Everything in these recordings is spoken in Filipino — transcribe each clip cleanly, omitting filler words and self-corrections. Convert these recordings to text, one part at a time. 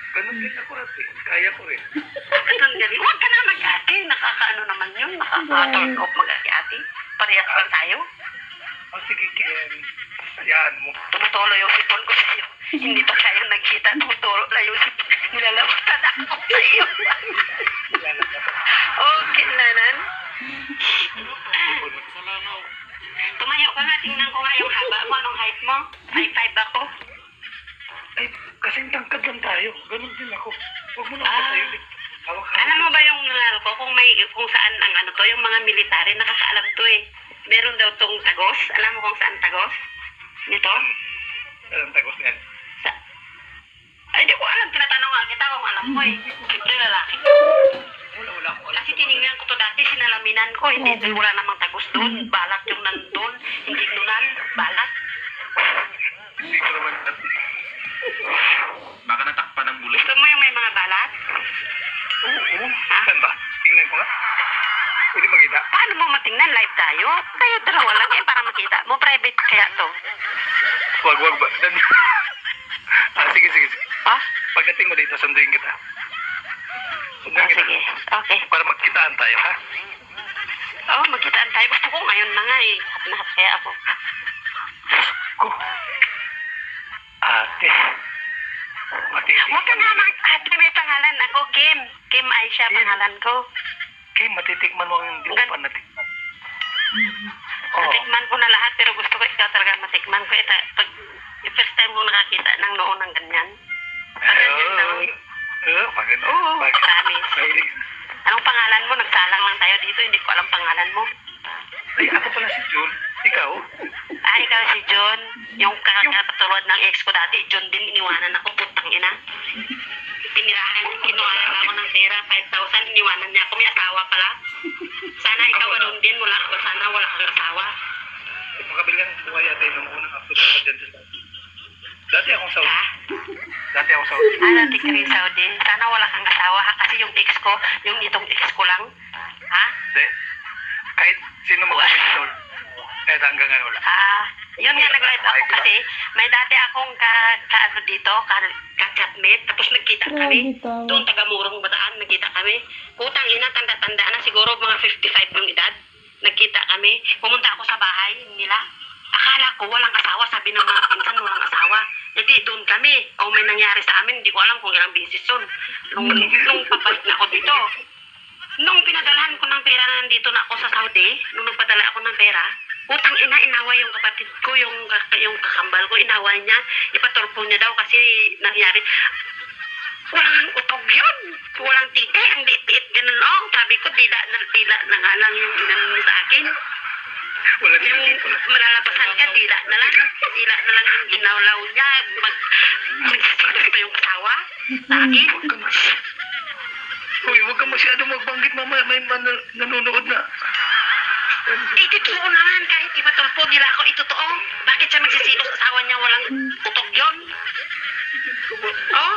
Ganun din ako ate. Kaya ko rin. Ganun galing. Huwag ka na mag-ate. Nakakaano naman yun. Nakaka-turn off mag-ate. Parehas lang tayo. O sige, Ken. Hayaan mo. Tumutulo yung sipon ko sa'yo. Hindi pa tayo nagkita. Tumutulo lang yung sipon. Nilalamutan ako sa'yo. Okay, nanan. Tumayo ka nga. Tingnan ko nga yung haba mo. Anong height mo? 5'5" ako. Ay, kasing tangkad lang tayo. Ganun din ako. Huwag mo na ako tayo. Hawak-hawak. Alam mo ba yung ko kung saan ang ano to, yung mga military, nakakaalam to eh. Meron daw tong tagos. Alam mo kung saan tagos? Nito? Anong tagos niyan? Ay, di ko alam. Tinatanong nga kita kung alam mo eh. Siyempre lalaki. Wala. Kasi tinignan ko to dati, sinalaminan ko. Hindi, wala namang tagos doon. Balat yung nandun. Hindi nunan. Balat. Hindi ko naman ate. Baka natakpan ng bulay. Gusto mo yung may mga balat? Oo. Ha? Saan ba? Tingnan ko nga. Pwede makita. Paano mo matingnan? Live tayo? Tayo dalawa lang eh para makita mo. Private kaya to. Wag ba? Sige. Ha? Pagdating mo dito, sunduin kita. Sunduin kita. Sige. Okay. Para magkitaan tayo, ha? Oo, magkitaan tayo. Gusto ko ngayon na nga eh. Hat kaya ako. Ko. Ate. Matitikman Huwag ka mo. naman. Ate, may pangalan ako. Kim. Kim Aisha, pangalan ko. Kim, matitikman mo ang hindi mo pa natikman. Oo. Natikman ko na lahat pero gusto ko ikaw talaga matikman ko. Ito, pag yung first time ko nakakita ng noon ng ganyan. Ganyan na. Maganda. Oo, promise. Mahilig. Anong pangalan mo? Nagsalang lang tayo dito. Hindi ko alam pangalan mo. Ay, ako pala si June. Ikaw? Ikaw si John. Yung kakatulad ng ex ko dati. John din, iniwanan ako. Putang ina. Pinirahan, kinuhaan ako ng pera. 5,000, iniwanan niya ako. May asawa pala. Sana ikaw ganun din. Sana wala kang asawa. Makabilang buhay natin nung unang upload ko dyan sa Saudi. Dati akong Saudi. Ha? Dati ako Saudi. Dati ka rin Saudi. Sana wala kang asawa ha. Kasi yung ex ko, yung itong ex ko lang. Ha? Hindi. Kahit sino magkakasol. Kahit hanggang ngayon wala. Yun nga nag-live ako kasi may dati akong ka-ano dito, ka-chatmate, tapos nagkita kami. Doon taga-Murong Bataan, nagkita kami. Putang ina, tanda-tanda na siguro mga 55 yung edad. Nagkita kami. Pumunta ako sa bahay nila. Akala ko walang asawa, sabi ng mga pinsan walang asawa. Hindi, doon kami. O may nangyari sa amin, hindi ko alam kung ilang bisis yun. Nung papalik na ako dito. Nung pinadalahan ko ng pera na nandito na ako sa Saudi, nung nagpadala ako ng pera, utang ina, inaway yung kapatid ko, yung kakambal ko, inaway niya. Ipaturpo niya daw kasi nangyari. Walang utog yun. Walang titi. Ang liit-liit ganun. Oh, sabi ko, dila na nga lang yung inano sa akin. Wala Yung malalabasan ka, dila na lang. Dila na lang yung ginawlaw niya. Magsisilos pa yung kasawa sa akin. Uy, huwag ka masyado magbanggit, mama. May nanonood na. Totoo naman. Kahit ipatulpo nila ako, itotoo. Bakit siya magsisilos asawa niya? Walang utog yun. Oh?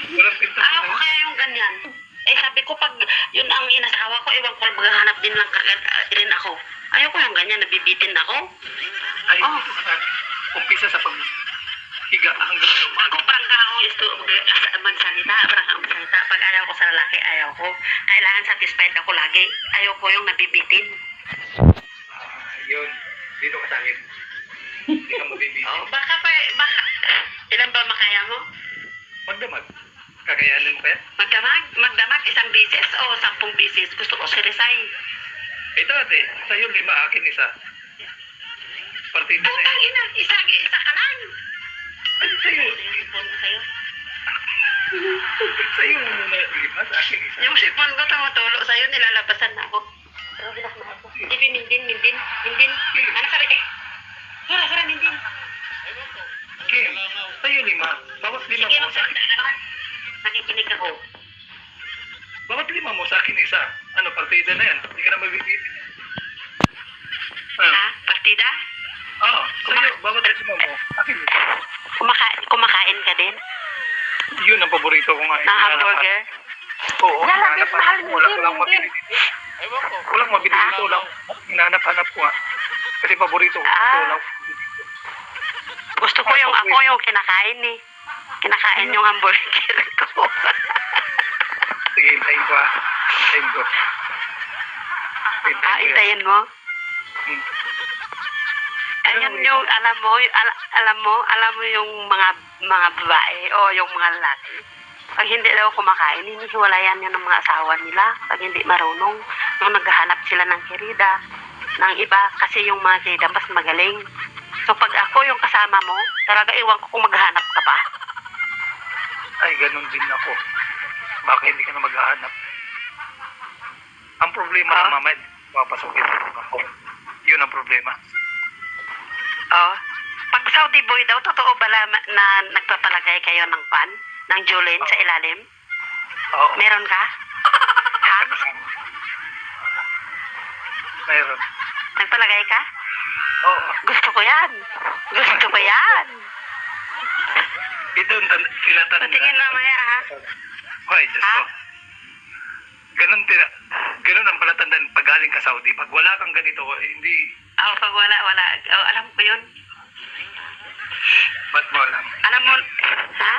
Walang pintas Ayaw ko kaya yung ganyan. Sabi ko pag yun ang inasawa ko, ewan ko maghahanap din lang rin ako. Ayaw ko yung ganyan, nabibitin ako. Ay, umpisa sa paghiga hanggang sa umaga. Ako prangka ako magsalita. Pag ayaw ko sa lalaki, ayaw ko. Kailangan satisfied ako lagi. Ayaw ko yung nabibitin. Yun. Dito ka sa akin. Hindi ka mabibitin. Baka. Ilan ba makaya mo? Magdamag. Kakayanin mo kaya? Magdamag 1 bisis o 10 bisis. Gusto ko si Rizay. Ito ate, sa'yo 5, akin 1. Partida na Putang ina, isa ka lang. Ay, sa'yo. Sipon ko sa'yo. Sa'yo muna 5, sa akin 1. Yung sipon ko tumutulo sa'yo, nilalabasan na ako. Mindin. Ano sabi ka? Sura, mindin. Kim, sa'yo 5. Bawat 5 Sige, mo sa akin. nakikinig ako. Bawat 5 mo sa akin 1. Ano, partida na yan. Hindi ka na mabibitin. Partida? Oo, sa'yo, bawat 5 mo. Akin 1. Kumakain ka din? Yun ang paborito ko nga. Ng hamburger? Oo, Lalabit, mahal mo din, walang mabili dito. Walang mabili dito lang. Hinahanap-hanap ko nga. Kasi paborito ko. Ito lang. Gusto ko yung ako yung kinakain eh. Kinakain yung hamburger ko. Sige, hintayin ko ah. Hintayin ko. Hintayin ko yan. Intayin mo? Hmm. Ayun yung, alam mo yung mga babae o yung mga lalaki. Pag hindi daw kumakain, hinihiwalayan yun ng mga asawa nila. Pag hindi marunong, nung naghahanap sila ng kirida, ng iba, kasi yung mga kirida mas magaling. So pag ako yung kasama mo, talaga iwan ko kung maghahanap ka pa. Ay, ganun din ako. Baka hindi ka na maghahanap. Ang problema Ah? na mamaya, papasukin ako. Yun ang problema. Oh. Pag Saudi boy daw, totoo ba na nagpapalagay kayo ng pan? Ng julin sa ilalim? Oo. Meron ka? Hands? Meron. Nagpalagay ka? Oo. Gusto ko yan. Gusto ko yan. Ito ang tinatanda. Patingin mamaya ha. Hoy, Diyos Ha? ko. Ganun ang palatandaan pag galing ka Saudi. Pag wala kang ganito, hindi, Oh, pag wala. Oh, alam ko yun. ba't mo alam? Alam mo, ha?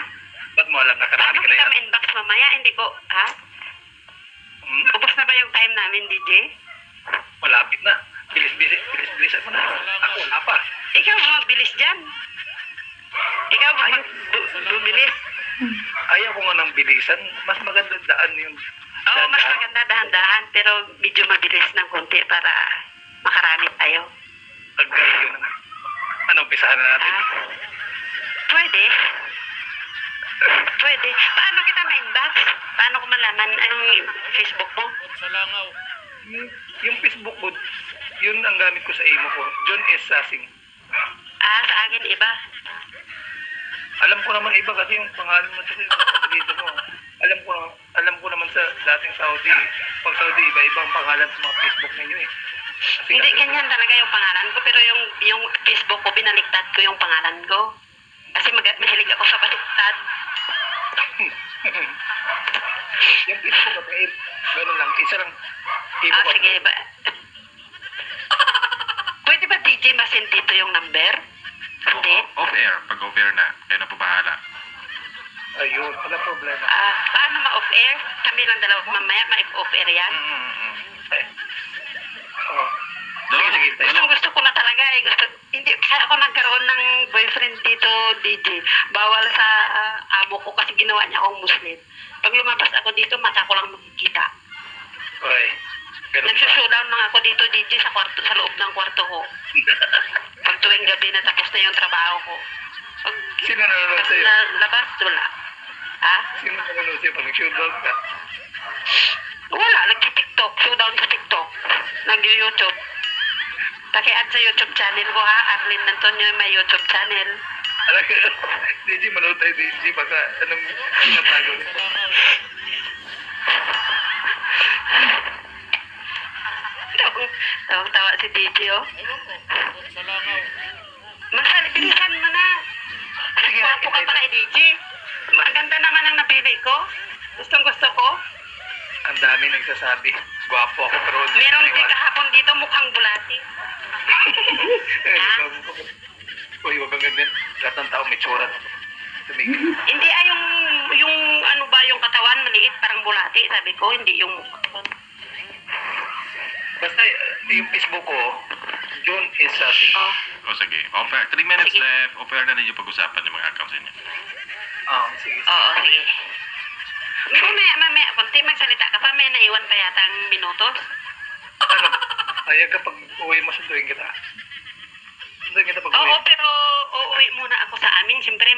Ba't mo alam? Nakarami Paano ka na kita yan. ma-inbox mamaya? Hindi ko, ha? Hmm? Ubus na ba yung time namin, DJ? Malapit na. Bilis-bilisan mo na. Ako, wala pa. Ikaw magbilis dyan. Ikaw bumilis. Ayaw ko nga ng bilisan. Mas maganda daan yung Oo, mas maganda dahan-dahan, pero medyo mabilis ng konti para makarami tayo. Agay yun. Ano, umpisahan na natin? Ha? Pwede. Pwede. Paano kita ma-inbox? Paano ko malaman anong Facebook mo? Yung Facebook ko, yun ang gamit ko sa imo ko. John S. Sasing. Ah, sa akin iba. Alam ko naman iba kasi yung pangalan mo sa dito mo. Alam ko naman sa dating Saudi. Pag Saudi, iba-ibang pangalan sa mga Facebook ninyo eh. Kasi Hindi ganyan talaga yung pangalan ko, pero yung Facebook ko, binaliktad ko yung pangalan ko. Kasi mahilig ako sa baliktad. yung Facebook ko, gano'n lang. Isa lang. Imo Ah, ko. sige ba? Pwede ba DJ ma-send dito yung number? Hindi. Off-air. Pag off-air na, kayo na po bahala. Ayun, wala problema. Ah, paano ma-off-air? Kami lang dalawa mamaya ma-off-air yan. Oo. Sige, tayo. Gusto ko na talaga eh. Hindi, kaya ako nagkaroon ng boyfriend dito, DJ. Bawal sa amo ko kasi ginawa niya akong Muslim. Pag lumabas ako dito, mata ko lang makikita. Okay. Ganun ba? Nagsushowdown lang ako dito, DJ, sa loob ng kwarto ko. Pag tuwing gabi na tapos na yung trabaho ko. Pag Sino nanonood sa'yo? labas, wala. Ha? Sino nanonood sa'yo pag nag-showdown ka? Wala, nag-TikTok. Showdown sa TikTok. Nag-YouTube. Paki-add sa YouTube channel ko ha. Arlene Antonio, may YouTube channel. Alam ka, DJ, manood tayo DJ. Baka anong pinatago niya. Tawag-tawa si DJ, oh. Mahal, bilisan mo na. Nagwapo ka pala, DJ. Ang ganda naman ang napili ko. Gustong gusto ko. Ang dami nagsasabi. Gwapo ako, pero... Meron din kahapon dito mukhang bulati. Uy, wag kang ganyan. Lahat ng tao may tsura. Tumigil. Hindi yung ano ba yung katawan maliit parang bulati sabi ko hindi yung Basta yung Facebook ko, John is Sasing. oh O sige, off-air. 3 minutes Sige. left. Off-air na ninyo pag-usapan yung mga accounts niyo. Sige. oo sige. Mamaya konti magsalita ka pa may naiwan pa yata ang minutos. Ano? Ayaw ka pag uwi mo, sunduin kita. Sunduin kita pag uwi. Oo pero uuwi muna ako sa amin siyempre